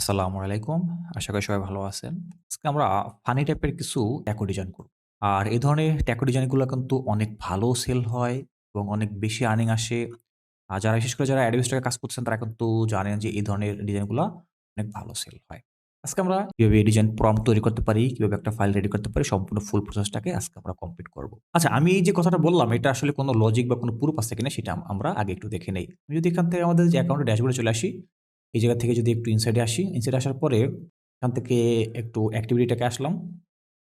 আসসালামু আলাইকুম। আশা করি সবাই ভালো আছেন। আজকে আমরা ফানি টাইপের কিছু ট্যাকো ডিজাইন করব। আর এই ধরনের ট্যাকো ডিজাইনগুলো কিন্তু অনেক ভালো সেল হয় এবং অনেক বেশি আর্নিং আসে। যারা বিশেষ করে যারা Adobe Stock এ কাজ করছেন তারা কিন্তু জানেন যে এই ধরনের ডিজাইনগুলা অনেক ভালো সেল হয়। আজকে আমরা কিভাবে এই ডিজাইন প্রম্পট তৈরি করতে পারি, কিভাবে একটা ফাইল রেডি করতে পারি সম্পূর্ণ ফুল প্রসেসটাকে আজকে আমরা কমপ্লিট করব। আচ্ছা, আমি এই যে কথাটা বললাম এটা আসলে কোনো লজিক বা কোনো প্রুফ আছে কিনা সেটা আমরা আগে একটু দেখে নেই। আমি যদি এখান থেকে আমাদের যে অ্যাকাউন্টের ড্যাশবোর্ডে চলে আসি, এই জায়গা থেকে যদি একটু ইনসাইডে আসি, ইনসাইডে আসার পরে এখান থেকে একটু অ্যাক্টিভিটিটাকে আসলাম।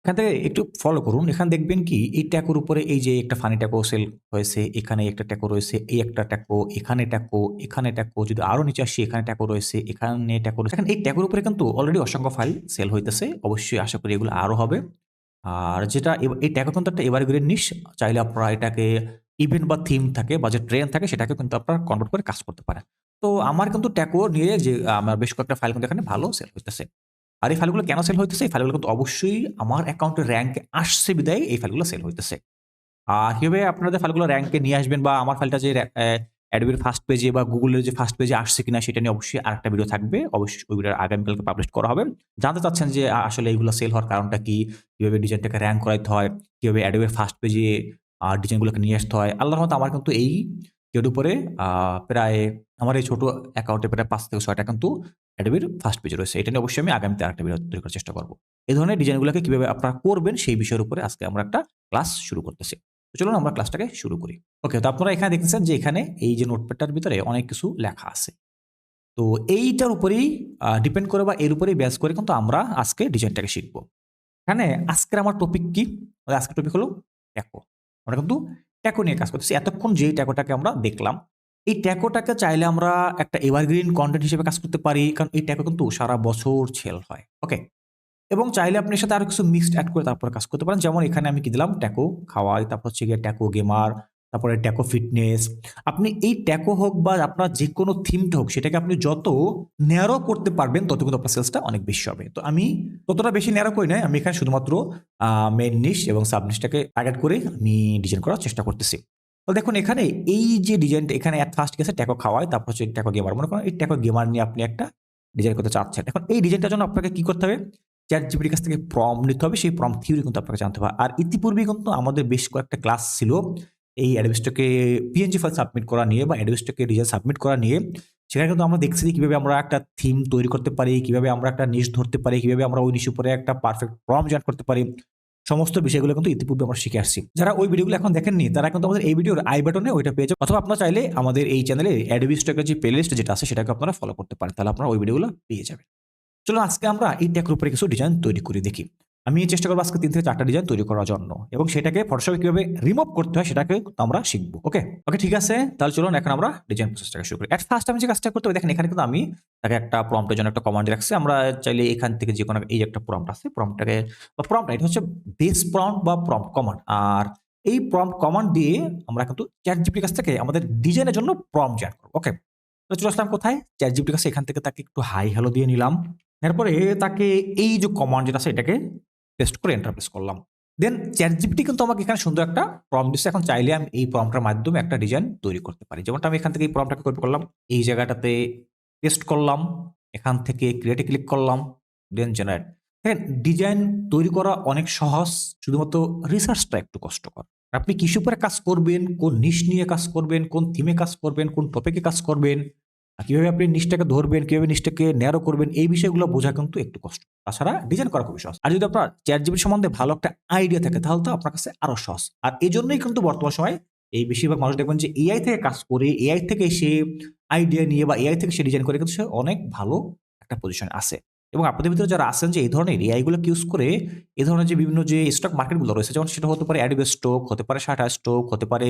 এখান থেকে একটু ফলো করুন। এখানে দেখবেন কি এই ট্যাগের উপরে এই যে একটা ফানি ট্যাগও সেল হয়েছে, এখানে একটা ট্যাগও রয়েছে, এই একটা ট্যাগও, এখানে ট্যাগও, এখানে ট্যাগও। যদি আরো নিচে আসি এখানে ট্যাগও রয়েছে, এখানে ট্যাগও রয়েছে। এখন এই ট্যাগের উপরে কিন্তু অলরেডি অসংখ্য ফাইল সেল হইতেছে। অবশ্যই আশা করি এগুলো আরো হবে। আর যেটা এই ট্যাগও কিন্তু একটা এভারগ্রিন নিশ। চাইলে আপনারা এটাকে ইভেন্ট বা থিম থাকে বা যে ট্রেন্ড থাকে সেটাকে কিন্তু আপনারা কনভার্ট করে কাজ করতে পারেন। তো আমার কিন্তু ট্যাগও নিয়ে যে আমার বেশ কয়েকটা ফাইল কিন্তু এখানে ভালো সেল হইতেছে। আর এই ফাইলগুলো কেন সেল হইতেছে? এই ফাইলগুলো কিন্তু অবশ্যই আমার অ্যাকাউন্টের র‍্যাংকে আসছে বিধায় এই ফাইলগুলো সেল হইতেছে। আর কিভাবে আপনাদের ফাইলগুলো র‍্যাংকে নিয়ে আসবেন বা আমার ফাইলটা যে Adobe এর ফার্স্ট পেজে বা Google এর যে ফার্স্ট পেজে আসছে কিনা সেটা নিয়ে অবশ্যই আরেকটা ভিডিও থাকবে। অবশ্যই ওই ভিডিওটা আগামীকালকে পাবলিশ করা হবে। জানতে চাচ্ছেন যে আসলে এগুলো সেল হওয়ার কারণটা কি? কিভাবে ডিজাইনটাকে র‍্যাংক করাইতে হয়? কিভাবে Adobe এর ফার্স্ট পেজে ডিজাইনগুলোকে নিয়ে আসতে হয়? আল্লাহর রহমতে আমার কিন্তু এই এর উপরে প্রায় আমার এই ছোট অ্যাকাউন্টে প্রায় ৫ থেকে ৬ টা কিন্তু Adobe এর ফার্স্ট পেজ রয়েছে। এটা নিয়ে অবশ্যই আমি আগামীতে আরেকটা ভিডিও তৈরি করার চেষ্টা করব। এই ধরনের ডিজাইনগুলোকে কিভাবে আপনারা করবেন সেই বিষয়ের উপরে আজকে আমরা একটা ক্লাস শুরু করতেছি। তো চলুন আমরা ক্লাসটাকে শুরু করি। ওকে, তো আপনারা এখানে দেখতেছেন যে এখানে এই যে নোটপ্যাডটার ভিতরে অনেক কিছু লেখা আছে। তো এইটার উপরেই ডিপেন্ড করে বা এর উপরেই বেস করে কিন্তু আমরা আজকে ডিজাইনটাকে শিখব। এখানে আজকের আমার টপিক কি? আজকের টপিক হলো ট্যাকো। আমরা কিন্তু ট্যাকো নিয়ে কাজ করতেছি। এতক্ষণ যেই ট্যাকোটাকে আমরা দেখলাম, এই ট্যাকোটাকে চাইলে আমরা একটা এভারগ্রিন কনটেন্ট হিসেবে কাজ করতে পারি। কারণ এই ট্যাকো কিন্তু সারা বছর সেল হয়। ওকে? এবং চাইলে আপনি এর সাথে আরো কিছু মিক্সড এড করে তারপরে কাজ করতে পারেন। যেমন এখানে আমি কি দিলাম? ট্যাকো খাওয়াই, তারপর হচ্ছে গিয়ে ট্যাকো গেমার, তারপরে ট্যাকো ফিটনেস। আপনি এই ট্যাকো হোক বা আপনার যেকোনো থিমড হোক সেটাকে আপনি যত ন্যারো করতে পারবেন তত কিন্তু আপনার সেলসটা অনেক বেশি হবে। তো আমি ততটা বেশি ন্যারো করি নাই। আমি এখানে শুধুমাত্র মেইন নিশ এবং সাব নিশটাকে টার্গেট করে আমি ডিজাইন করার চেষ্টা করতেছি। তো দেখুন এখানে এই যে ডিজাইনটা এখানে এট ফার্স্ট গেছে ট্যাকো খাওয়াই, তারপর হচ্ছে ট্যাকো গেমার। মনে করেন এই ট্যাকো গেমার নিয়ে আপনি একটা ডিজাইন করতে চাচ্ছেন। এখন এই ডিজাইনটার জন্য আপনাকে কি করতে হবে? ChatGPT কাছ থেকে প্রম্পট নিতে হবে। সেই প্রম্পট থিওরি কিন্তু আপনাকে জানতে হবে। আর ইতিপূর্বেই কিন্তু আমাদের বেশ কয়েকটা ক্লাস ছিল এই Adobe Stock এ PNG ফাইল সাবমিট করা নিয়ে বা Adobe Stock এ ডিজাইন সাবমিট করা নিয়ে। সেখানে কিন্তু আমরা দেখছি যে কিভাবে আমরা একটা থিম তৈরি করতে পারি, কিভাবে আমরা একটা নিশ ধরতে পারি, কিভাবে আমরা ওই নিশের উপরে একটা পারফেক্ট প্রম্পট জেনারেট করতে পারি। সমস্ত বিষয়গুলো কিন্তু ইতিপূর্বে আমরা শিখে আসছি। যারা ওই ভিডিওগুলো এখন দেখেননি তারা কিন্তু আমাদের এই ভিডিওর আই বাটনে ওইটা পেয়ে যাবেন। অথবা আপনারা চাইলে আমাদের এই চ্যানেলে Adobe Stock এর যে প্লেলিস্ট যেটা আছে সেটাকে আপনারা ফলো করতে পারেন। তাহলে আপনারা ওই ভিডিওগুলো পেয়ে যাবেন। চলুন আজকে আমরা এই ট্যাগের উপরে কিছু ডিজাইন তৈরি করে দেখি। আমি চেষ্টা করব আজকে ৩ থেকে ৪ টা ডিজাইন তৈরি করার জন্য এবং সেটাকে ফটোশপে কিভাবে রিমুভ করতে হয় সেটাকে আমরা শিখব। ওকে? ওকে, ঠিক আছে। তাহলে চলুন এখন আমরা ডিজাইন প্রসেসটাকে শুরু করি। এট ফার্স্ট আমি যে কাজটা করতে হবে দেখেন এখানে কিন্তু আমি তাকে একটা প্রম্পটের জন্য একটা কমান্ড রাখছি। আমরা চাইলে এখান থেকে যেকোনো এই যে একটা প্রম্পট আছে প্রম্পটটাকে বা প্রম্পট না, এটা হচ্ছে বেস প্রম্পট বা প্রম্পট কমান্ড। আর এই প্রম্পট কমান্ড দিয়ে আমরা কিন্তু ChatGPT কাছ থেকে আমাদের ডিজাইনের জন্য প্রম্পট জেনারেট করব। ওকে? তো চলে আসলাম কোথায়? ChatGPT কাছে এখান থেকে তাকে একটু হাই হ্যালো দিয়ে নিলাম। এরপরে তাকে এই যে কমান্ড যেটা আছে এটাকে পেস্ট করে এন্টার প্রেস করলাম। দেন ChatGPT কিন্তু আমাকে এখানে সুন্দর একটা প্রম্পট দিচ্ছে। এখন চাইলে আমি এই প্রম্পটের মাধ্যমে একটা ডিজাইন তৈরি করতে পারি। যেমনটা আমি এখান থেকে এই প্রম্পটটাকে কপি করলাম। এই জায়গাটাতে পেস্ট করলাম। এখান থেকে ক্রিয়েট এ ক্লিক করলাম। দেন জেনারেট। দেখেন ডিজাইন তৈরি করা অনেক সহজ। শুধুমাত্র রিসার্চটা একটু কষ্টকর। আপনি কিসের উপরে কাজ করবেন, কোন নিশ নিয়ে কাজ করবেন, কোন থিমে কাজ করবেন, কোন টপিকে কাজ করবেন, কিভাবে আপনি নিশটাকে ধরবেন, কিভাবে নিশটাকে ন্যারো করবেন এই বিষয়গুলো বোঝা কিন্তু একটু কষ্ট। তাছাড়া ডিজাইন করা খুবই সহজ। আর যদি আপনার ChatGPT সম্বন্ধে ভালো একটা আইডিয়া থাকে তাহলে তো আপনার কাছে আরো সহজ। আর এজন্যই কিন্তু বর্তমান সময়ে এই বেশিরভাগ মানুষ দেখবেন যে AI থেকে কাজ করে, AI থেকে সে আইডিয়া নিয়ে বা AI থেকে সে ডিজাইন করে কিন্তু সে অনেক ভালো একটা পজিশনে আছে। এবং আপনাদের ভিতরে যারা আছেন যে এই ধরনের AI গুলোকে ইউজ করে এই ধরনের যে বিভিন্ন যে স্টক মার্কেট গুলো রয়েছে যেমন সেটা হতে পারে Adobe স্টক, হতে পারে শাটা স্টক, হতে পারে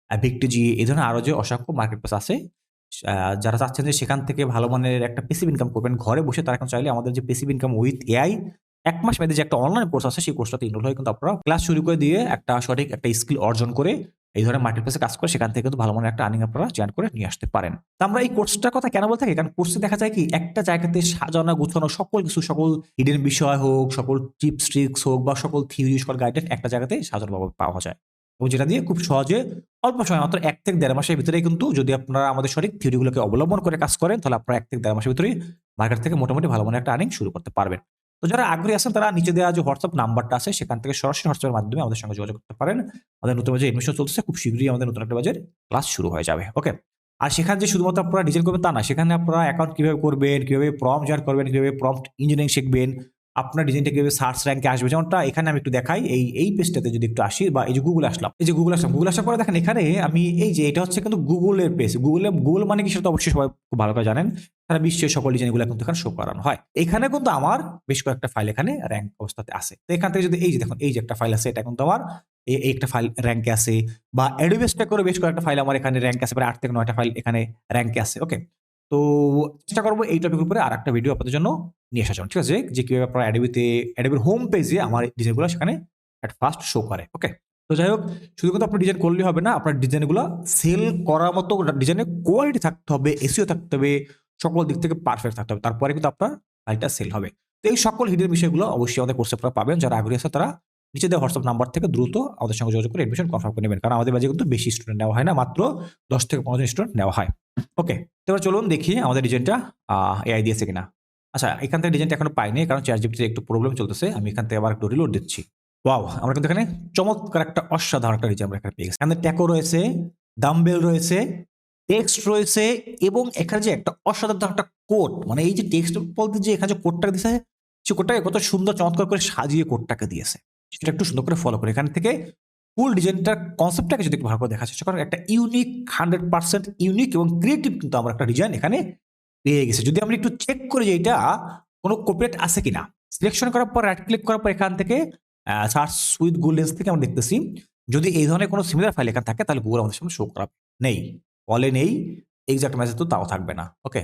ভিক্টিজি, এই ধরনের আরো যে অসংখ্য মার্কেট প্লেস আছে। আ যারা চাচ্ছেন যে সেখান থেকে ভালো মানের একটা প্যাসিভ ইনকাম করবেন ঘরে বসে তারা এখন চাইলে আমাদের যে প্যাসিভ ইনকাম উইথ AI ১ মাস মেয়াদী যে একটা অনলাইন কোর্স আছে সেই কোর্সটাতে এনরোল হয়ে কিন্তু আপনারা ক্লাস শুরু করে দিয়ে একটা সঠিক একটা স্কিল অর্জন করে এই ধরনের মার্কেট প্লেসে কাজ করে সেখান থেকে কিন্তু ভালো মানের একটা আর্নিং আপনারা জেনারেট করে নিয়ে আসতে পারেন। তো আমরা এই কোর্সটার কথা কেন বলে থাকি? কারণ কোর্সে দেখা যায় কি একটা জায়গাতে সাজানো গুছানো সকল কিছু সকল হিডেন বিষয় হোক, সকল টিপস ট্রিকস হোক বা সকল থিওরি সকল গাইডলাইন একটা জায়গাতে সাজানোভাবে পাওয়া যায়। এবং যেটা দিয়ে খুব সহজে অল্প সময় মাত্র ১ থেকে ১.৫ মাসের ভিতরেই কিন্তু যদি আপনারা আমাদের সঠিক থিওরিগুলোকে অবলম্বন করে কাজ করেন, তাহলে আপনারা ১ থেকে ১.৫ মাসের ভিতরেই মার্কেট থেকে মোটামুটি ভালো মানের একটা আর্নিং শুরু করতে পারবেন। তো যারা আগ্রহী আছেন তারা নিচে দেওয়া যে WhatsApp নাম্বারটা আছে সেখান থেকে সরাসরি WhatsApp এর মাধ্যমে আমাদের সঙ্গে যোগাযোগ করতে পারেন। আমাদের নতুন ব্যাচে এডমিশন চলতেছে। খুব শীঘ্রই আমাদের নতুন একটা ব্যাচের ক্লাস শুরু হয়ে যাবে। ওকে? আর সেখানে যে শুধুমাত্র আপনারা ডিজাইন করবেন তা না। সেখানে আপনারা অ্যাকাউন্ট কিভাবে করবেন, কিভাবে প্রম্পট জেনারেট করবেন, কিভাবে প্রম্পট ইঞ্জিনিয়ারিং শিখবেন, আপনার ডিজাইনটা কিভাবে সার্চ র্যাঙ্কে আসবে। যেমনটা এখানে আমি একটু দেখাই। এই পেজটাতে যদি একটু আসি বা এই যে গুগল আসলাম। এই যে গুগল আসলাম। গুগল আসার পরে দেখেন এখানে আমি এই যে এটা হচ্ছে কিন্তু গুগলের পেজ। গুগল মানে কি সেটা তো অবশ্যই সবাই খুব ভালো করে জানেন। সারা বিশ্বের সকল ডিজাইনগুলো কিন্তু এখানে শো করানো হয়। এখানে কিন্তু আমার বেশ কয়েকটা ফাইল এখানে র‍্যাঙ্ক অবস্থাতে আছে। তো এখান থেকে যদি এই যে দেখুন এই যে একটা ফাইল আছে এটা কিন্তু আমার এই একটা ফাইল র‍্যাঙ্কে আছে বা Adobe Stack করে বেশ কয়েকটা ফাইল আমার এখানে র‍্যাঙ্কে আছে। প্রায় ৮ থেকে ৯ টা ফাইল এখানে র‍্যাঙ্কে আছে। ওকে? তো চেষ্টা করব এই টপিকের উপরে আরেকটা ভিডিও আপনাদের জন্য নিয়ে আসার জন্য। ঠিক আছে? যে কিভাবে আপনারা Adobe হোম পেজে আমার ডিজাইনগুলো সেখানে এট ফার্স্ট শো করে। ওকে? তো যাই হোক শুধু কিন্তু আপনি ডিজাইন করলেই হবে না। আপনার ডিজাইনগুলো সেল করার মতো ডিজাইনের কোয়ালিটি থাকতে হবে, এসইও থাকতে হবে, সকল দিক থেকে পারফেক্ট থাকতে হবে। তারপরে কিন্তু আপনার ফাইলটা সেল হবে। তো এই সকল হিডেন বিষয়গুলো অবশ্যই আমাদের কোর্সে আপনারা পাবেন। যারা আগ্রহী আছে তারা নিচে দেওয়া WhatsApp নাম্বার থেকে দ্রুত আমাদের সঙ্গে যোগাযোগ করে এডমিশন কনফার্ম করে নেবেন। কারণ আমাদের ব্যাচে কিন্তু বেশি স্টুডেন্ট নেওয়া হয় না। মাত্র ১০ থেকে ১৫ জন স্টুডেন্ট নেওয়া হয়। ওকে? তো এবার চলুন দেখি আমাদের ডিজাইনটা এআই দিয়েছে কিনা। আচ্ছা এখান থেকে ডিজাইনটা এখনো পাইনি কারণ ChatGPT তে একটু প্রবলেম চলতেছে। আমি এখান থেকে আবার একটু রিলোড দিচ্ছি। ওয়াও! আমরা কিন্তু এখানে চমৎকার একটা অসাধারণ একটা ডিজাইন আমরা এখানে পেয়ে গেছি। এখানে ট্যাকো রয়েছে, ডাম্বেল রয়েছে, টেক্সট রয়েছে এবং এখানে যে একটা অসাধারণ একটা কোড মানে এই যে টেক্সট বলতে যে এখানে যে কোডটা দিয়েছে সে কোডটাকে কত সুন্দর চমৎকার করে সাজিয়ে কোডটাকে দিয়েছে। সেটা একটু সুন্দর করে ফলো করে এখান থেকে ফুল ডিজাইনটার কনসেপ্টটাকে যদি একটু ভালো করে দেখার চেষ্টা করেন একটা ইউনিক 100% ইউনিক এবং ক্রিয়েটিভ কিন্তু আমরা একটা ডিজাইন এখানে পেয়ে গেছি। যদি আমরা একটু চেক করি যে এটা কোনো কপিরাইট আছে কিনা। সিলেকশন করার পর রাইট ক্লিক করার পর এখান থেকে সার্চ উইথ গুগল লেন্স থেকে আমরা দেখতেছি যদি এই ধরনের কোনো সিমিলার ফাইল এখানে থাকে তাহলে গুগল আমাদের সামনে শো করাবে। নেই। অলে নেই। এক্সাক্ট মেসেজ তো তাও থাকবে না। ওকে?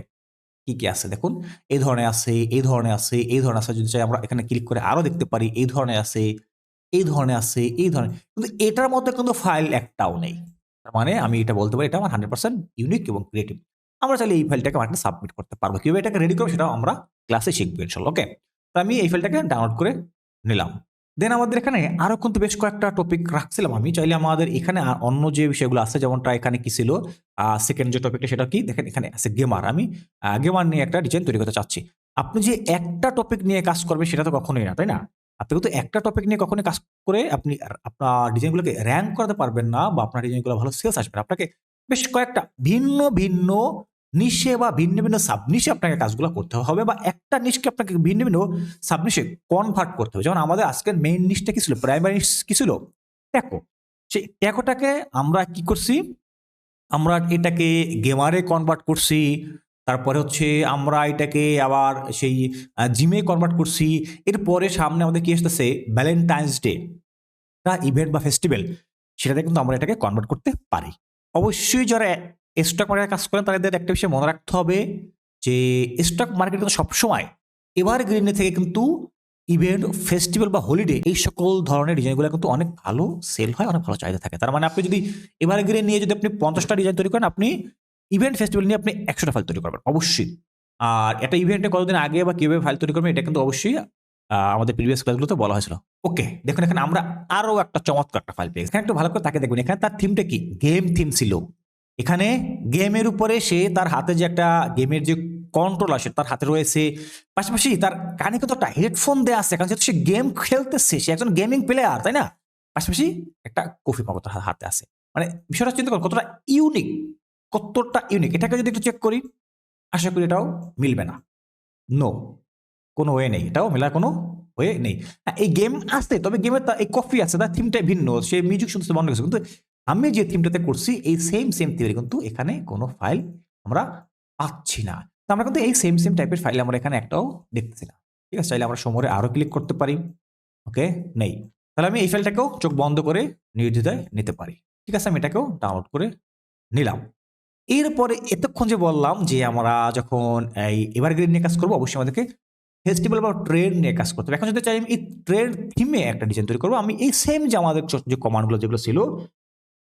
কি আছে দেখুন। এই ধরনের আছে, এই ধরনের আছে, এই ধরনের আছে। যদি চাই আমরা এখানে ক্লিক করে আরো দেখতে পারি। এই ধরনের আছে, এই ধরনের আছে, এই ধরনের। কিন্তু এটার মধ্যে কিন্তু ফাইল একটাও নেই। তার মানে আমি এটা বলতে পারি এটা আমার 100% ইউনিক এবং ক্রিয়েটিভ। আমরা চাইলে এই ফাইলটাকে মার্কেটে সাবমিট করতে পারবো। কিভাবে এটাকে রেডি করব সেটাও আমরা ক্লাসে শিখবো ইনশাআল্লাহ। ওকে? তো আমি এই ফাইলটাকে ডাউনলোড করে নিলাম। দেন আমাদের এখানে আরো কিন্তু বেশ কয়েকটা টপিক রাখছিলাম আমি। চাইলে আমাদের এখানে অন্য যে বিষয়গুলো আছে যেমনটা এখানে কি ছিল সেকেন্ড যে টপিকটা সেটা কি দেখেন এখানে আছে গেমার। আমি গেমার নিয়ে একটা ডিজাইন তৈরি করতে চাচ্ছি। আপনি যে একটা টপিক নিয়ে কাজ করবেন সেটা তো কখনোই না, তাই না? আপনি কিন্তু একটা টপিক নিয়ে কখনোই কাজ করে আপনি আপনার ডিজাইনগুলোকে র‍্যাংক করাতে পারবেন না বা আপনার ডিজাইনগুলো ভালো সেলস আসবে না। আপনাকে বেশ কয়েকটা ভিন্ন নিশে বা ভিন্ন সাব নিশে আপনাকে কাজগুলো করতে হবে বা একটা নিশকে আপনাকে ভিন্ন সাব নিশে কনভার্ট করতে হবে। যেমন আমাদের আজকের মেইন নিশটা কি ছিল? প্রাইমারি নিশ কি ছিল? ট্যাকো। সেই ট্যাকোটাকে আমরা কি করছি? আমরা এটাকে গেমারে কনভার্ট করছি। তারপরে হচ্ছে আমরা এটাকে আবার সেই জিমে কনভার্ট করছি। এরপরে সামনে আমাদের কি আসতেছে? Valentine's day. ইভেন্ট বা ফেস্টিভ্যাল সেটাতে কিন্তু আমরা এটাকে কনভার্ট করতে পারি। অবশ্যই যারা স্টক মার্কেটে কাজ করেন তাদের একটা বিষয় মনে রাখতে হবে যে স্টক মার্কেট কিন্তু সবসময় এভারগ্রিন থেকে কিন্তু ইভেন্ট, ফেস্টিভ্যাল বা হলিডে এই সকল ধরনের ডিজাইনগুলো কিন্তু অনেক ভালো সেল হয়, অনেক ভালো চাহিদা থাকে। তার মানে আপনি যদি এভারগ্রিন নিয়ে যদি আপনি ৫০ টা ডিজাইন তৈরি করেন, আপনি ইভেন্ট, ফেস্টিভ্যাল নিয়ে আপনি ১০০ টা ফাইল তৈরি করবেন অবশ্যই। আর একটা ইভেন্টে কতদিন আগে বা কিভাবে ফাইল তৈরি করবেন এটা কিন্তু অবশ্যই আমাদের প্রিভিয়াস ক্লাসগুলোতে বলা হয়েছিল। ওকে, দেখুন এখানে আমরা আরো একটা চমৎকার একটা ফাইল পেয়ে গেছি। এখানে একটু ভালো করে তাকিয়ে দেখবেন। এখানে তার থিমটা কি? গেম থিম ছিল। এখানে গেমের উপরে সে তার হাতে যে একটা গেমের যে কন্ট্রোল আসে তার হাতে রয়েছে। পাশাপাশি তার কানে কিন্তু একটা হেডফোন দেয়া আছে। কারণ যেহেতু সে গেম খেলতেছে, সে একজন গেমিং প্লেয়ার, তাই না? পাশাপাশি একটা কফি মগ তার হাতে আছে। মানে বিষয়টা চিন্তা করুন কতটা ইউনিক, কতটা ইউনিক। এটাকে যদি একটু চেক করি, আশা করি এটাও মিলবে না। নো। কোনো ওয়ে নেই। এটাও মেলার কোনো ওয়ে নেই। হ্যাঁ, এই গেম আছে তবে গেমের এই কফি আছে তার থিমটাই ভিন্ন। সে মিউজিক শুনতে মনে গেছে। কিন্তু আমি যে থিমটাতে করছি এই সেম থিমের কিন্তু এখানে কোনো ফাইল আমরা পাচ্ছি না। তো আমরা কিন্তু এই সেম টাইপের ফাইল আমরা এখানে একটাও দেখতেছি না। ঠিক আছে? চাইলে আমরা সমরে আরো ক্লিক করতে পারি। ওকে? নেই। তাহলে আমি এই ফাইলটাকেও চোখ বন্ধ করে নির্দ্বিধায় নিতে পারি। ঠিক আছে? আমি এটাকেও ডাউনলোড করে নিলাম। এরপরে এতক্ষণ যে বললাম যে আমরা যখন এই এভারগ্রিন নিয়ে কাজ করব অবশ্যই আমাদেরকে ফেস্টিভ্যাল বা ট্রেন্ড নিয়ে কাজ করতে হবে। এখন যদি চাই আমি এই ট্রেন্ড থিমে একটা ডিজাইন তৈরি করব, আমি এই সেম যে আমাদের যে কমান্ডগুলো যেগুলো ছিল,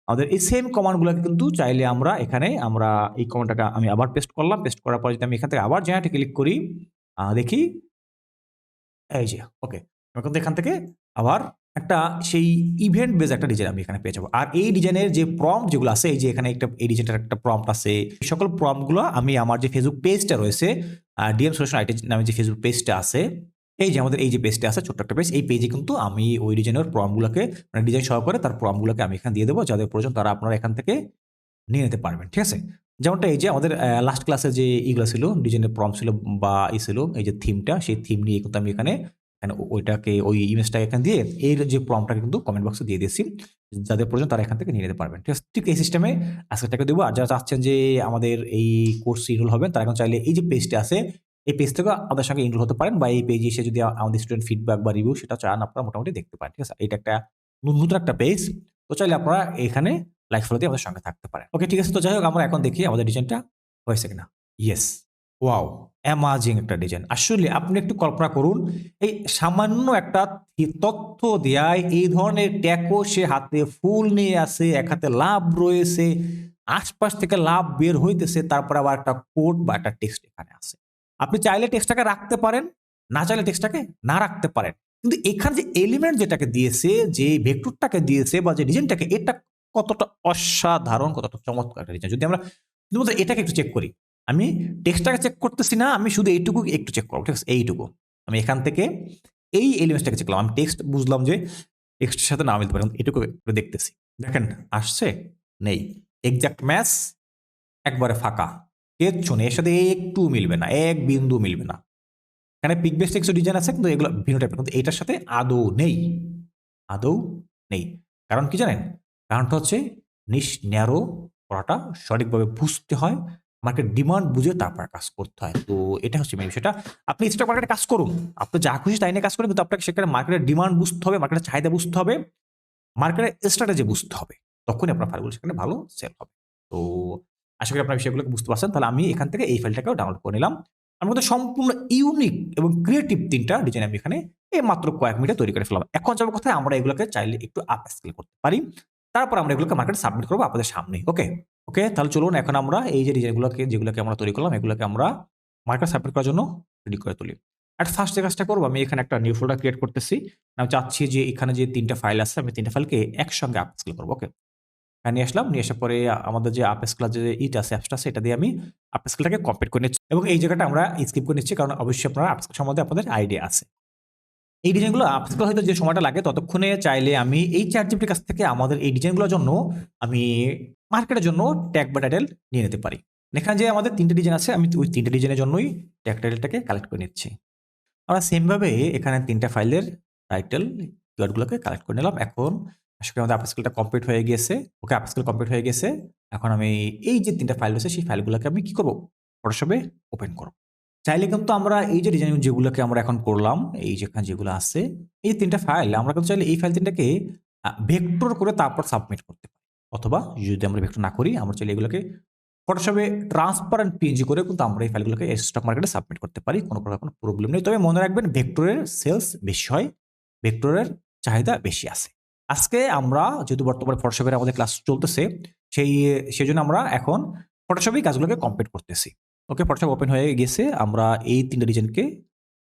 আমাদের এই সেম কমান্ডগুলোকে কিন্তু চাইলে আমরা এখানে আমরা এই কমান্ডটাকে আমি আবার পেস্ট করলাম। পেস্ট করার পর যদি আমি এখান থেকে আবার জেনারেটে ক্লিক করি, দেখি এই যে ওকে। আমি কিন্তু এখান থেকে আবার একটা সেই ইভেন্ট বেস একটা ডিজাইন আমি এখানে পেয়ে যাবো। আর এই ডিজাইনের যে প্রম্পট যেগুলো আছে, এই যে এখানে একটা এই ডিজাইনটার একটা প্রম্পট আছে। এই সকল প্রম্পটগুলো আমি আমার যে ফেসবুক পেজটা রয়েছে, ডিএম সলিউশন আইটি নামে যে ফেসবুক পেজটা আছে, এই যে আমাদের এই যে পেজটা আছে, ছোট্ট একটা পেজ, এই পেজে কিন্তু আমি ওই ডিজাইনের প্রম্পটগুলোকে, মানে ডিজাইন সহকারে তার প্রম্পটগুলোকে আমি এখানে দিয়ে দেবো। যাদের প্রয়োজন তারা আপনারা এখান থেকে নিয়ে নিতে পারবেন। ঠিক আছে? যেমনটা এই যে আমাদের লাস্ট ক্লাসে যে ইগুলা ছিল, ডিজাইনের প্রম্পট ছিল বা ছিল, এই যে থিমটা, সেই থিম নিয়ে কিন্তু আমি এখানে ওইটাকে, ওই ইমেজটাকে এখানে দিয়ে এর যে প্রম্পটটাকে কিন্তু কমেন্ট বক্সে দিয়ে দিয়েছি। যাদের প্রয়োজন তারা এখান থেকে নিয়ে নিতে পারবেন। ঠিক আছে? ঠিক এই সিস্টেমে আজকে টাকা দেবো। আর যারা চাচ্ছেন যে আমাদের এই কোর্স এনরোল হবেন, তারা এখন চাইলে এই যে পেজটা আছে, এই পেজ থেকেও আমাদের সঙ্গে এনরোল হতে পারেন, বা এই পেজে এসে যদি আমাদের স্টুডেন্ট ফিডব্যাক বা রিভিউ সেটা চান, আপনারা মোটামুটি দেখতে পারেন। ঠিক আছে? এটা একটা নতুন একটা পেজ। তো চাইলে আপনারা এখানে লাইক ফলো দিয়ে আমাদের সঙ্গে থাকতে পারেন। ওকে, ঠিক আছে? তো যাই হোক, আমরা এখন দেখি আমাদের ডিজাইনটা হয়েছে কিনা। ইয়েস! ওয়াও! অ্যামাজিং একটা ডিজাইন। আসলে আপনি একটু কল্পনা করুন, এই সামান্য একটা তথ্য দেয়ায় এই ধরনের ট্যাগও সে হাতে ফুল নিয়ে আছে, এক হাতে লাভ রয়েছে, আশপাশ থেকে লাভ বের হইতেছে, তারপরে আবার একটা কোড বা একটা টেক্সট এখানে আছে। আপনি চাইলে টেক্সটটাকে রাখতে পারেন, না চাইলে টেক্সটটাকে না রাখতে পারেন। কিন্তু এখানে যে এলিমেন্ট যেটাকে দিয়েছে, যে ভেক্টরটাকে দিয়েছে বা যে ডিজাইনটাকে, এটা কতটা অসাধারণ, কতটা চমৎকার একটা ডিজাইন। যদি আমরা শুধুমাত্র এটাকে একটু চেক করি, আমি টেক্সটটাকে চেক করতেছি না, আমি শুধু এইটুকু একটু চেক করবো। ঠিক আছে? এইটুকু আমি এখান থেকে এই এলিমেন্টসটাকে চেক করলাম। আমি টেক্সট বুঝলাম যে টেক্সটের সাথে না মিলতে পারে, এটুকু একটু দেখতেছি। দেখেন আসছে, নেই, এক্সাক্ট ম্যাচ, একবারে ফাঁকা, কিচ্ছু নেই, এর সাথে একটু মিলবে না, এক বিন্দু মিলবে না। এখানে পিক বেস টেক্সট ডিজাইন আছে, কিন্তু এগুলো ভিন্ন টাইপের, কিন্তু এটার সাথে আদৌ নেই, আদৌ নেই। কারণ কি জানেন? কারণটা হচ্ছে ন্যারো করাটা সঠিকভাবে বুঝতে হয়। মার্কেট ডিমান্ড বুঝে তারপর কাজ করতে হয়। তো এটা হচ্ছে মেইন বিষয়টা। আপনি স্টক মার্কেটে কাজ করুন। আপনি যা খুশি তাই নিয়ে কাজ করুন, কিন্তু আপনাকে সেখানে মার্কেটের ডিমান্ড বুঝতে হবে, মার্কেটের চাহিদা বুঝতে হবে, মার্কেটের স্ট্র্যাটেজি বুঝতে হবে। তখনই আপনার ফাইলগুলো সেখানে ভালো সেল হবে। তো আশা করি আপনার বিষয়গুলোকে বুঝতে পারছেন। তাহলে আমি এখান থেকে এই ফাইলটাকেও ডাউনলোড করে নিলাম। আমার মধ্যে সম্পূর্ণ ইউনিক এবং ক্রিয়েটিভ ৩ টা ডিজাইন আমি এখানে এই মাত্র কয়েক মিনিটে তৈরি করে ফেললাম। এখন যাবো কোথায়? আমরা এগুলোকে চাইলে একটু আপ স্কেল করতে পারি। তারপর আমরা এগুলোকে মার্কেটে সাবমিট করবো আপনাদের সামনেই। ওকে? ওকে, তাহলে চলুন এখন আমরা এই যে ডিজাইনগুলোকে, যেগুলোকে আমরা তৈরি করলাম, এগুলোকে আমরা মার্কেটে সাবমিট করার জন্য রেডি করে তুলি। এট ফার্স্ট যে কাজটা করবো, আমি এখানে একটা নিউ ফোল্ডার ক্রিয়েট করতেছি। আমি চাচ্ছি যে এখানে যে ৩ টা ফাইল আছে, আমি ৩ টা ফাইলকে একসঙ্গে আপ স্কেল করবো। ওকে? নিয়ে আসলাম। নিয়ে আসার পরে আমাদের যে আপ স্কেলার যে আছে, অ্যাপসটা আছে, এটা দিয়ে আমি আপ স্কেলটাকে কমপ্লিট করে নিচ্ছি। এবং এই জায়গাটা আমরা স্কিপ করে নিচ্ছি, কারণ অবশ্যই আপনারা আপ স্কেল সম্বন্ধে আপনাদের আইডিয়া আছে। এই ডিজাইনগুলো আপ স্কেল হইতে যে সময়টা লাগে, ততক্ষণে চাইলে আমি এই ChatGPT কাছ থেকে আমাদের এই ডিজাইনগুলোর জন্য আমি মার্কেটের জন্য ট্যাগ বা টাইটেল নিয়ে নিতে পারি। এখানে যে আমাদের ৩ টা ডিজাইন আছে, আমি ওই ৩ টা ডিজাইনের জন্যই ট্যাগ টাইটেলটাকে কালেক্ট করে নিচ্ছি। আমরা সেম ভাবে এখানে ৩ টা ফাইলের টাইটেল, কিওয়ার্ডগুলোকে কালেক্ট করে নিলাম। এখন আশা করি আমাদের আপস্কেলটা কমপ্লিট হয়ে গিয়েছে। ওকে, আপস্কেল কমপ্লিট হয়ে গেছে। এখন আমি এই যে ৩ টা ফাইল রয়েছে, সেই ফাইলগুলোকে আমি কি করব? ফটোশপে ওপেন করব। চাইলে কিন্তু আমরা এই যে ডিজাইন যেগুলোকে আমরা এখন করলাম, এই যেখানে যেগুলো আছে, এই ৩ টা ফাইল আমরা কিন্তু চাইলে এই ফাইল ৩ টাকে ভেক্টর করে তারপর সাবমিট করতে পারি। অথবা যদি আমরা ভেক্টর না করি, আমরা চাইলে এগুলোকে ফটোশপে ট্রান্সপারেন্ট পিএনজি করে কিন্তু আমরা এই ফাইলগুলোকে স্টক মার্কেটে সাবমিট করতে পারি। কোনো প্রকার কোনো প্রবলেম নেই। তবে মনে রাখবেন, ভেক্টরের সেলস বেশি হয়, ভেক্টরের চাহিদা বেশি আছে। আজকে আমরা যেহেতু বর্তমানে ফটোশপের আমাদের ক্লাস চলতেছে, সেজন্য আমরা এখন ফটোশপেই কাজগুলোকে কমপ্লিট করতেছি। ওকে, ফটোশপ ওপেন হয়ে গেছে। আমরা এই ৩ টা ডিজাইনকে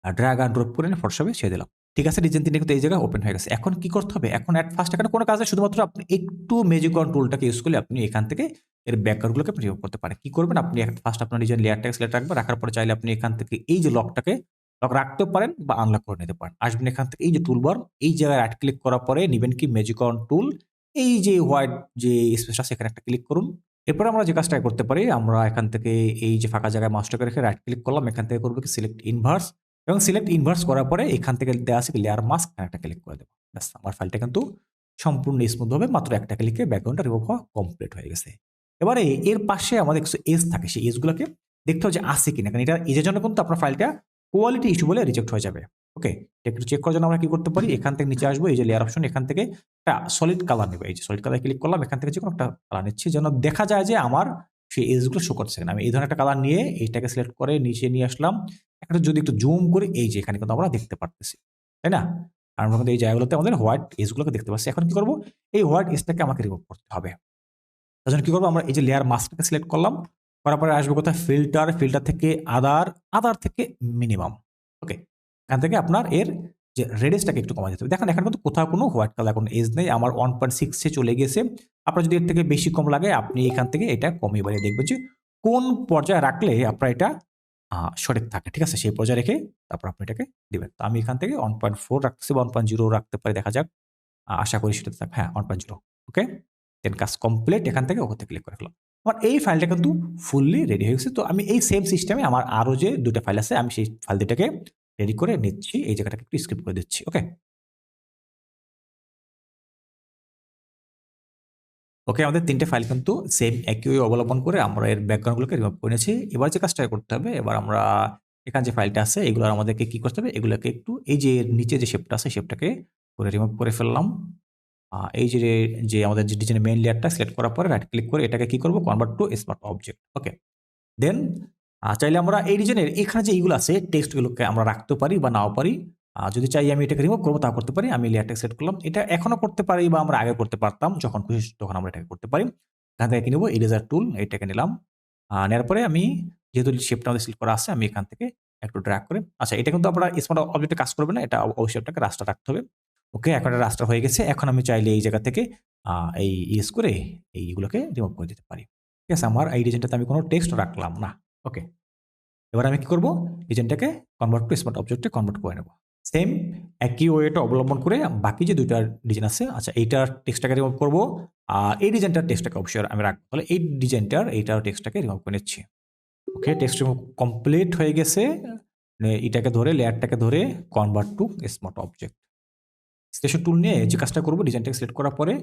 ড্র্যাগ অ্যান্ড ড্রপ করে ফটোশপে ছেড়ে দিলাম। ঠিক আছে? ডিজাইন ৩ টা কিন্তু এই জায়গায় ওপেন হয়ে গেছে। এখন কি করতে হবে? এখন এট ফার্স্ট এখানে কোনো কাজ নেই। শুধুমাত্র আপনি একটু ম্যাজিক অন টুলটাকে ইউজ করলে আপনি এখান থেকে এর ব্যাকগ্রাউন্ডগুলোকে আপনি রিমুভ করতে পারেন। কি করবেন? আপনি ফার্স্ট আপনার ডিজাইন লেয়ারটাকে সিলেক্ট রাখবেন। রাখার পরে চাইলে আপনি এখান থেকে এই যে লকটাকে লক রাখতেও পারেন বা আনলক করে নিতে পারেন। আসবেন এখান থেকে এই যে টুলবার, এই জায়গায় রাইট ক্লিক করার পরে নিবেন কি ম্যাজিক অন টুল, এই যে হোয়াইট যে স্পেসটা আছে, এখানে একটা ক্লিক করুন। এরপরে আমরা যে কাজটা করতে পারি, আমরা এখান থেকে এই যে ফাঁকা জায়গায় মাউসটাকে রেখে রাইট ক্লিক করলাম। এখান থেকে করব কি সিলেক্ট ইনভার্স, এবং সিলেক্ট ইনভার্স করার পরে এখান থেকে দেওয়া আছে লেয়ার মাস্ক, একটা ক্লিক করে দেবো। ব্যাস, আমার ফাইলটা কিন্তু সম্পূর্ণ স্মুথ হবে, মাত্র একটা ক্লিকে ব্যাকগ্রাউন্ডটা রিমুভ হওয়া কমপ্লিট হয়ে গেছে। এবারে এর পাশে আমাদের কিছু এজ থাকে, সেই এজগুলোকে দেখতে হবে যে আছে কিনা, কারণ এটা এজের জন্য কিন্তু আপনার ফাইলটা কোয়ালিটি ইস্যু বলে রিজেক্ট হয়ে যাবে। ওকে, একটু চেক করার জন্য আমরা কি করতে পারি? এখান থেকে নিচে আসবো, এই যে লেয়ার অপশন, এখান থেকে একটা সলিড কালার নেবো। এই যে সলিড কালার ক্লিক করলাম, এখান থেকে যে কোনো একটা কালার নিচ্ছি, যেন দেখা যায় যে আমার সেই এজগুলো শো করছে না। আমি এই ধরনের একটা কালার নিয়ে এইটাকে সিলেক্ট করে নিচে নিয়ে আসলাম। একটা যদি একটু জুম করি, এই যে এখানে কিন্তু আমরা দেখতে পারতেছি, তাই না? আর আমরা কিন্তু এই জায়গাগুলোতে আমাদের হোয়াইট এজগুলোকে দেখতে পাচ্ছি। এখন কি করবো? এই হোয়াইট এজটাকে আমাকে রিমুভ করতে হবে। তার জন্য কি করবো? আমরা এই যে লেয়ার মাস্কটাকে সিলেক্ট করলাম, করার পরে আসবো কোথায়? ফিল্টার, ফিল্টার থেকে আদার, আদার থেকে মিনিমাম। ওকে, এখান থেকে আপনার এর যে রেডিয়াসটাকে একটু কমায় দিতে হবে। দেখেন এখানে কিন্তু কোথাও কোনো হোয়াইট কালার কোনো এজ নেই। আমার 1.6 এ চলে গেছে। আপনার যদি এর থেকে বেশি কম লাগে আপনি এখান থেকে এটা কমিয়ে বাড়িয়ে দেখবেন যে কোন পর্যায়ে রাখলে আপনার এটা সঠিক থাকে। ঠিক আছে? সেই পর্যায়ে রেখে তারপর আপনি এটাকে দিবেন। তো আমি এখান থেকে 1.4 রাখতেছি বা 1.0 রাখতে পারি দেখা যাক। আশা করি সেটাতে থাকবে। হ্যাঁ, 1.0 ওকে? দেন কাজ কমপ্লিট এখান থেকে ওকে ক্লিক করে ফেললাম। আমার এই ফাইলটা কিন্তু ফুললি রেডি হয়ে গেছে। তো আমি এই সেম সিস্টেমে আমার আরো যে ২ টা ফাইল আছে আমি সেই ফাইল ২ টাকে রেডি করে নিচ্ছি। এই জায়গাটাকে একটু স্কিপ করে দিচ্ছি। ওকে? ওকে, আমাদের ৩ টে ফাইল কিন্তু সেম একই ওয়ে অবলম্বন করে আমরা এর ব্যাকগ্রাউন্ডগুলোকে রিমুভ করে নিয়েছি। এবার যে কাজটা করতে হবে, এবার আমরা এখানে যে ফাইলটা আছে এগুলো আমাদেরকে কি করতে হবে? এগুলাকে একটু এই যে নিচে যে শেপটা আছে শেপটাকে করে রিমুভ করে ফেললাম। এই যে আমাদের যে ডিজাইনের মেইন লেয়ারটা সিলেক্ট করার পরে রাইট ক্লিক করে এটাকে কি করব? Convert to smart object. Okay. Then চাইলে আমরা এই রিজনের এখানে যে এইগুলো আছে টেক্সটগুলোকে আমরা রাখতেও পারি বা নাও পারি। যদি চাই আমি এটাকে রিমুভ করব তাও করতে পারি। আমি লেয়ারটা সিলেক্ট করলাম। এটা এখনো করতে পারি বা আমরা আগে করতে পারতাম। যখন খুশি তখন আমরা এটাকে করতে পারি। এখান থেকে কি নেব? ইরেজার টুল এটাকে নিলাম। নেওয়ার পরে আমি যেহেতু শেপটা আমাদের সিলেক্ট করা আছে আমি এখান থেকে একটু ড্র্যাগ করে আচ্ছা এটা কিন্তু আপনার স্মার্ট অবজেক্টে কাজ করবে না। এটা অবশ্যই আপনাকে রাস্টার রাখতে হবে। ওকে, এখন এটা রাস্টার হয়ে গেছে। এখন আমি চাইলে এই জায়গা থেকে এই ইউজ করে এইগুলোকে রিমুভ করে দিতে পারি। ঠিক আছে? আমার এই রিজনটাতে আমি কোনো টেক্সট রাখলাম না। ওকে। এবার আমি কি করব? রিজনটাকে কনভার্ট টু স্মার্ট অবজেক্টে কনভার্ট করে নেব। সেম একই ওয়েটা অবলম্বন করে বাকি যে ২ টা ডিজাইন আছে, আচ্ছা এইটার টেক্সটটাকে রিমুভ করব। এই ডিজাইনটার টেক্সটটাকে অবশ্যই আমি রাখবো। তাহলে এই ডিজাইনটার এইটার টেক্সটটাকে রিমুভ করে নিচ্ছি। ওকে, টেক্সট রিমুভ কমপ্লিট হয়ে গেছে। এটাকে ধরে লেয়ারটাকে ধরে convert to smart object. Selection tool নিয়ে যে কাজটা করব ডিজাইনটাকে সিলেক্ট করার পরে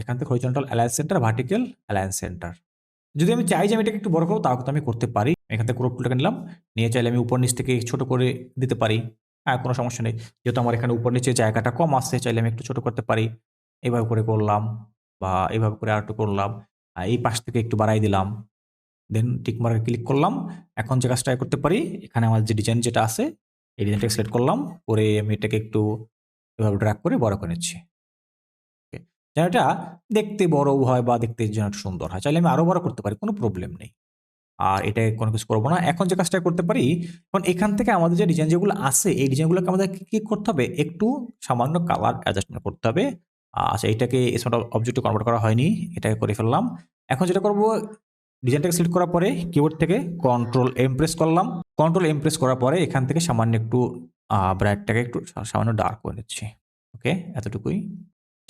এখান থেকে horizontal alliance centre, vertical alliance centre. যদি আমি চাই যে আমি এটাকে একটু বড় করব তাও কিন্তু আমি করতে পারি। এখান থেকে ক্রপ টুলটাকে নিলাম। নিয়ে চাইলে আমি উপর নিচ থেকে ছোট করে দিতে পারি। কোনো সমস্যা নেই। যেহেতু আমার এখানে উপর নিচে জায়গাটা কম আছে চাইলে আমি একটু ছোট করতে পারি। এভাবে করে করলাম বা এভাবে করে আরেকটু করলাম। এই পাশ থেকে একটু বাড়াই দিলাম। দেন টিক মার্কে ক্লিক করলাম। এখন যে কাজটা করতে পারি এখানে আমার যে ডিজাইন যেটা আছে এই ডিজাইনটাকে সিলেক্ট করলাম। করে আমি এটাকে একটু এভাবে ড্র্যাগ করে বড় করে নিচ্ছি। ওকে। যেন এটা দেখতে বড় হয় বা দেখতে যেন একটু সুন্দর হয়। চাইলে আমি আরো বড় করতে পারি। কোনো প্রবলেম নেই। আর এটায় কোনো কিছু করব না। এখন যে কাজটা করতে পারি, এখন এখান থেকে আমাদের যে ডিজাইন যেগুলো আছে, এই ডিজাইনগুলোকে আমাদের কি করতে হবে? একটু সামান্য কালার অ্যাডজাস্টমেন্ট করতে হবে। আচ্ছা এটাকে স্মার্ট অবজেক্টে কনভার্ট করা হয়নি। এটাকে করে ফেললাম। এখন যেটা করব ডিজাইনটাকে সিলেক্ট করার পরে কিবোর্ড থেকে কন্ট্রোল এম প্রেস করলাম। কন্ট্রোল এম প্রেস করার পরে এখান থেকে সামান্য একটু ব্রাইটটাকে একটু সামান্য ডার্ক করে নিচ্ছি। ওকে, এতটুকুই।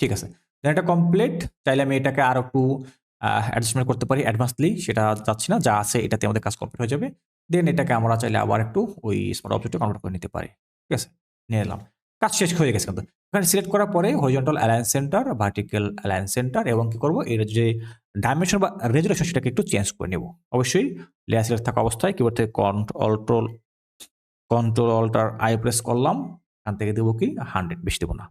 ঠিক আছে। দেন এটা কমপ্লিট। চাইলে আমি এটাকে আরো একটু অ্যাডজাস্টমেন্ট করতে পারি অ্যাডভান্সলি। সেটা চাচ্ছি না। যা আছে এটাতে আমাদের কাজ কমপ্লিট হয়ে যাবে। দেন এটাকে আমরা চাইলে আবার একটু ওই স্মার্ট অবজেক্টে কনভার্ট করে নিতে পারি। ঠিক আছে? নিয়ে নিলাম। কাজ শেষ হয়ে গেছে কিন্তু। এখানে সিলেক্ট করার পরে horizontal alliance centre, vertical alliance centre এবং কি করব এর যে ডাইমেনশন বা রেজোলিউশন সেটাকে একটু চেঞ্জ করে নেব। অবশ্যই লেয়ার সিলেক্ট থাকা অবস্থায় কিবোর্ড থেকে কন্ট্রোল অল্টার আই প্রেস করলাম। এখান থেকে দেব কি 100, বেশি দেব না।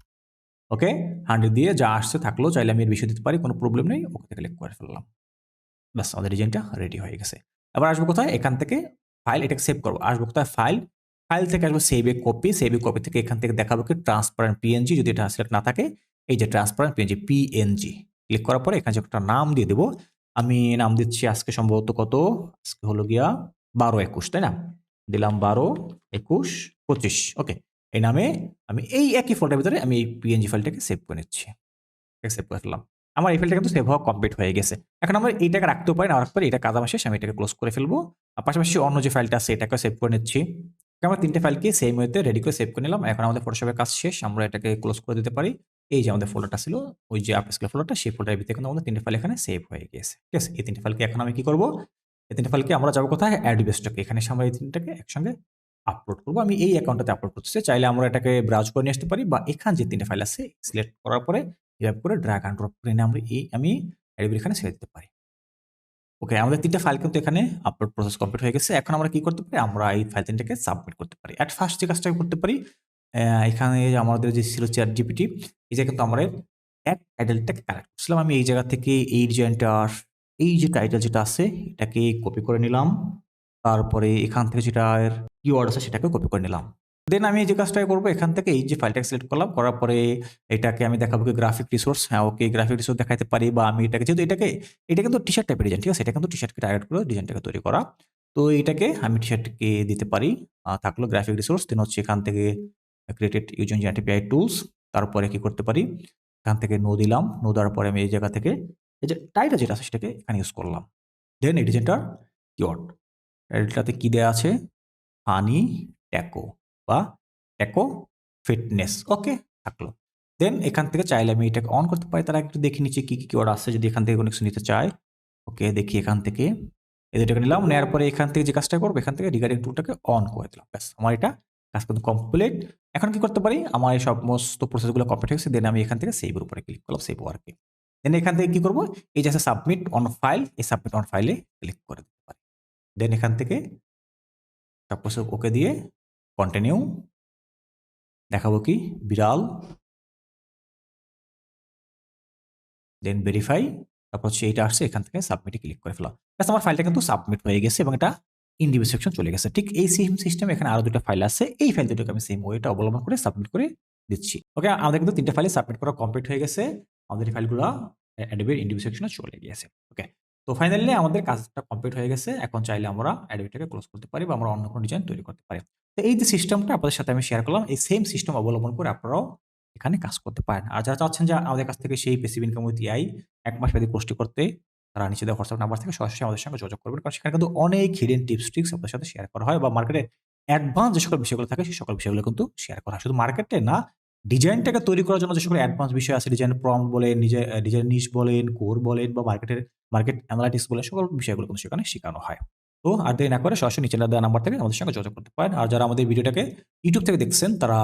ওকে, 100 দিয়ে যা আসছে থাকলো। চাইলে আমি এর বেশি দিতে পারি, কোনো প্রবলেম নেই। ওকে ক্লিক করে ফেললাম। ব্যাস আমাদের ডিজাইনটা রেডি হয়ে গেছে। এবার আসবো কোথায়? এখান থেকে ফাইল এটাকে সেভ করব। আসবো কোথায়? ফাইল, ফাইল থেকে আসবো সেভ এ কপি। সেভ এ কপি থেকে এখান থেকে দেখাবো কি ট্রান্সপারেন্ট পিএনজি, যদি এটা সিলেক্ট না থাকে এই যে ট্রান্সপারেন্ট পিএনজি ক্লিক করার পরে এখানে যে একটা নাম দিয়ে দেব। আমি নাম দিচ্ছি আজকে সম্ভবত কত? আজকে হলো গিয়া 12-21 তাই না? দিলাম 12-21-25 ওকে। এই নামে আমি এই একই ফোল্ডারের ভিতরে আমি এই পিএনজি ফাইলটাকে সেভ করে নিচ্ছি। সেভ করে ফেললাম। আমার এই ফাইলটা কিন্তু সেভ হওয়া কমপ্লিট হয়ে গেছে। এখন আমরা এইটাকে রাখতেও পারি, না রাখতে পারি। এটা কাজ আমার শেষ। আমি এটাকে ক্লোজ করে ফেলবো। পাশাপাশি অন্য যে ফাইলটা আছে এটাকেও সেভ করে নিচ্ছি। আমরা ৩ টে ফাইলকে সেম ওয়েতে রেডি করে সেভ করে নিলাম। এখন আমাদের ফটোশপের কাজ শেষ। আমরা এটাকে ক্লোজ করে দিতে পারি। এই যে আমাদের ফোল্ডারটা ছিল, ওই যে আপস্কেল ফোল্ডারটা, সেই ফোল্ডারের ভিতরে কিন্তু আমাদের ৩ টে ফাইল এখানে সেভ হয়ে গেছে। ঠিক আছে? এই ৩ টে ফাইলকে এখন আমি কি করব? এই ৩ টে ফাইলকে আমরা যাবো কোথায়? Adobe Stock। এখানে এসে আমরা এই ৩ টাকে একসঙ্গে আপলোড করব। আমি এই অ্যাকাউন্টটাতে আপলোড করতেছি। চাইলে আমরা এটাকে ব্রাউজ করে নিয়ে আসতে পারি বা এখানে যে ৩ টে ফাইল আছে সিলেক্ট করার পরে এভাবে করে ড্রাগ অ্যান্ড ড্রপ করে এনে আমি Adobe এখানে ছেড়ে দিতে পারি। ওকে, আমাদের ৩ টা ফাইল কিন্তু এখানে আপলোড প্রসেস কমপ্লিট হয়ে গেছে। এখন আমরা কি করতে পারি? আমরা এই ফাইল ৩ টাকে সাবমিট করতে পারি। এট ফার্স্ট যে কাজটা করতে পারি, এখানে আমাদের যে ছিল ChatGPT, এই যে কিন্তু আমরা এক টাইটেলটাকে কালেক্ট করছিলাম। আমি এই জায়গা থেকে এই ডিজাইনটার এই যে টাইটেল যেটা আছে এটাকে কপি করে নিলাম। তারপরে এখান থেকে যেটার কিওয়ার্ড আছে সেটাকে কপি করে নিলাম। দেন আমি এই যে কাজটা করব, এখান থেকে এই যে ফাইলটাকে সিলেক্ট করলাম। করার পরে এটাকে আমি দেখাবো কি গ্রাফিক রিসোর্স। হ্যাঁ, ওকে, গ্রাফিক রিসোর্স দেখাইতে পারি বা আমি এটাকে যেহেতু এটা কিন্তু টি-শার্ট টাইপের ডিজাইন, ঠিক আছে? এটা কিন্তু টি-শার্টকে টার্গেট করে ডিজাইনটাকে তৈরি করা। তো এটাকে আমি টি-শার্টকে দিতে পারি। থাকলো গ্রাফিক রিসোর্স। দেন হচ্ছে এখান থেকে created using generative AI tools. তারপরে কি করতে পারি? এখান থেকে নো দিলাম। নো দেওয়ার পরে আমি এই জায়গা থেকে এই যে টাইটেল যেটা আছে সেটাকে এখানে ইউজ করলাম। দেন ইট ইজ এন্টার কিওয়ার্ড। এটাতে কি দেয়া আছে? ফানি ট্যাকো বা ট্যাকো ফিটনেস। ওকে, থাকলো। দেন এখান থেকে চাইলে আমি এটাকে অন করতে পারি। তার আগে একটু দেখে নিচ্ছি কি কিওয়ার্ড আছে, যদি এখান থেকে কোনো কিছু নিতে চাই। ওকে, দেখি এখান থেকে এই দুটোকে নিলাম। নেওয়ার পরে এখান থেকে যে কাজটা করবো, এখান থেকে রিগার্ডিং টুলটাকে অন করে দিলাম। ব্যাস, আমার এটা কাজ কিন্তু কমপ্লিট। এখন কি করতে পারি? আমার এই সমস্ত প্রসেসগুলো কমপ্লিট হয়েছে। দেন আমি এখান থেকে সেভের উপরে ক্লিক করলাম, সেভ ওয়ার্কে। দেন এখান থেকে কি করবো? এই যে আছে সাবমিট অন ফাইল, এই সাবমিট অন ফাইলে ক্লিক করে দিতে পারি। দেন এখান থেকে সব প্রসেস ওকে দিয়ে কন্টিনিউ। দেখাবো কি? বিড়াল। Then verify. তারপর হচ্ছে এইটা আসছে, এখান থেকে সাবমিটে ক্লিক করে ফেলা। ব্যাস, আমার ফাইলটা কিন্তু সাবমিট হয়ে গেছে এবং এটা ইনডিভিজুয়াল সেকশন চলে গেছে। ঠিক এই সেম সিস্টেমে এখানে আরো 2টা ফাইল আছে। এই ফাইল দুটোকে আমি সেম ওয়েটা অবলম্বন করে সাবমিট করে দিচ্ছি। ওকে, আমাদের কিন্তু 3টা ফাইলে সাবমিট করা কমপ্লিট হয়ে গেছে। আমাদের এই ফাইলগুলো অ্যাডোবির ইনডিভিজুয়াল সেকশনে চলে গিয়েছে। ওকে, তো ফাইনালি আমাদের কাজটা কমপ্লিট হয়ে গেছে। এখন চাইলে আমরা অ্যাডোবিটাকে ক্লোজ করতে পারি বা আমরা অন্য কোনো ডিজাইন তৈরি করতে পারি। তো এই যে সিস্টেমটা আপনাদের সাথে আমি শেয়ার করলাম, এই সেম সিস্টেম অবলম্বন করে আপনারাও এখানে কাজ করতে পারেন। আর যারা চাচ্ছেন যে আমাদের কাছ থেকে সেই প্যাসিভ ইনকাম উইথ এআই ১ মাস ব্যাপী কোর্সটি করতে, তারা নিচে দেওয়া হোয়াটসঅ্যাপ নাম্বার থেকে সরাসরি আমাদের সঙ্গে যোগাযোগ করবেন। কারণ সেখানে কিন্তু অনেক হিডেন টিপস ট্রিক্স আপনাদের সাথে শেয়ার করা হয় বা মার্কেটে অ্যাডভান্স যে সকল বিষয়গুলো থাকে সেই সকল বিষয়গুলো কিন্তু শেয়ার করা হয়। শুধু মার্কেটে না, ডিজাইনটাকে তৈরি করার জন্য যে সকল অ্যাডভান্স বিষয় আছে, ডিজাইন প্রম্পট বলেন, ডিজাইন নিশ বলেন, কোর বলেন বা মার্কেট অ্যানালাইটিক্স বলেন, সকল বিষয়গুলো কিন্তু সেখানে শেখানো হয়। তো আর দেরি না করে সরাসরি নিচে দেওয়া নাম্বার থেকে আমাদের সঙ্গে যোগাযোগ করতে পারেন। আর যারা আমাদের ভিডিওটাকে ইউটিউব থেকে দেখছেন, তারা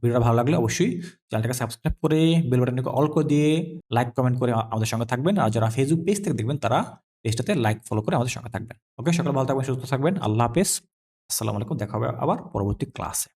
ভিডিওটা ভালো লাগলে অবশ্যই চ্যানেলটাকে সাবস্ক্রাইব করে বেল বাটনটাকে অল করে দিয়ে লাইক কমেন্ট করে আমাদের সঙ্গে থাকবেন। আর যারা ফেসবুক পেজ থেকে দেখবেন, তারা পেজটাতে লাইক ফলো করে আমাদের সঙ্গে থাকবেন। ওকে, সকলে ভালো থাকবেন, সুস্থ থাকবেন। আল্লাহ হাফেজ। আসসালামু আলাইকুম। দেখা হবে আবার পরবর্তী ক্লাসে।